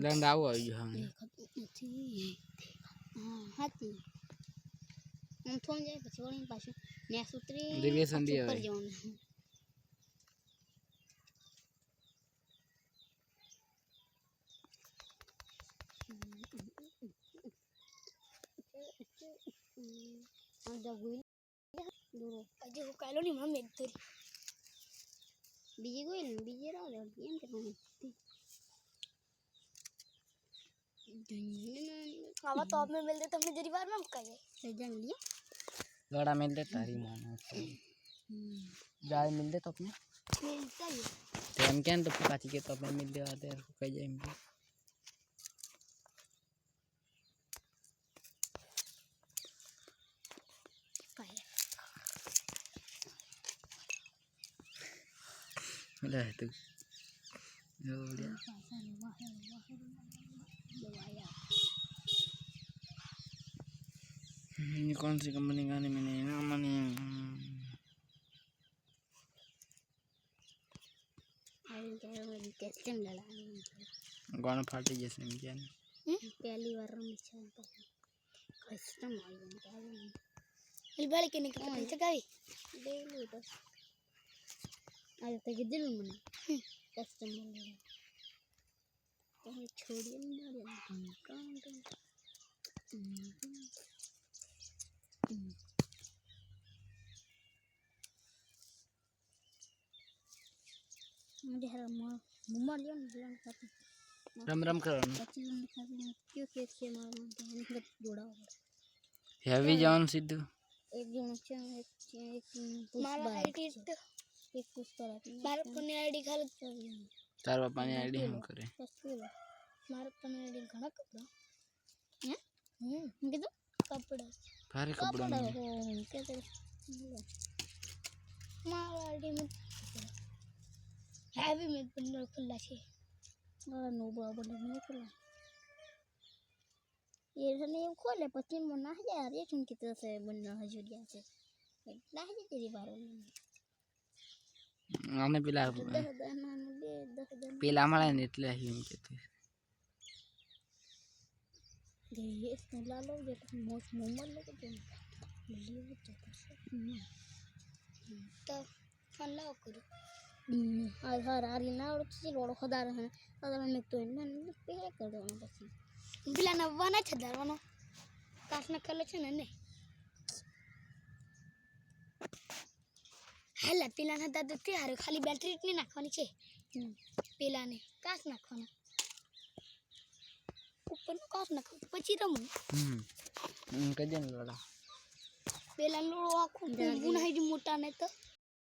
લંડ આવો આવી ગયો હાથી આમ થોમ જાય પછી વળીને પાછું નેસ ઉતરી દિવ્ય સંધી ઉપર આવે જવાનું હજી હું કાલો ની મમ્મી ધરી બીજી કોઈ ને બીજી રાવ એમ કે આવા તો આપણે મિલ દે તમને જરી વાર માં મુકાય जान लिया गड़ा मिल दे तारी मानो जाय मिल दे तो अपने मिलता ही तेम क्या तो पाची के तो अपने मिल दे आते हैं कहीं जाए मिल मिला है तू जो लिया ini कौन सी कंपनी का नहीं मैंने ना मनी आई क्या मेरी टेस्टिंग लगा गाना फाटी जैसे में क्या पहली बार में चल तो कस्टम आ गया इलबाल के निकल चकावी ले लो तो आज तक दिल में कस्टम लगा तो छोड़िए ना कौन तो मुझे हर मुम्मा लिया ना खाते रम रम करो बच्चे लोग खाते हैं क्यों केक के मार मारते हैं इनका जोड़ा हुआ हैवी जान सिद्धू एक जो बच्चा एक मारा आईडी एक कुछ पर मारा पने आईडी खाल तार बापा ने आईडी हम करे मारा पने आईडी घणा कपड़ा हैं किधर कपड़ा भारी कपड़ा कहते मारा आईडी में हैवी में बंडल खुला छे मारा नो बराबर नहीं खुला ये ने खोले પછી મને ના જાય રે ચું કિતરા से બન્ના હજુરિયા છે ના જાય તેરી બારો આને પેલા પેલા મળે ને એટલે એમ કહેતું ये स्नेला लो जे मोस मोमल लो के ले तो फल्ला करो आधार आरी ना और चीज लोड़ो खदार है अगर मैं तो इन पे कर दो પછી પેલા નવા ના છે ધરવાનો કાસના કલર છે ને હેલા પેલા ના દાદા તે હારે ખાલી બેટરી જ નાખવાની છે પેલા ને કાસ નાખવાનો ઉપર કાસ નાખો પછી રમો કજન લોડા પેલા લોડો આખું ગુણ હઈ મોટા ને તો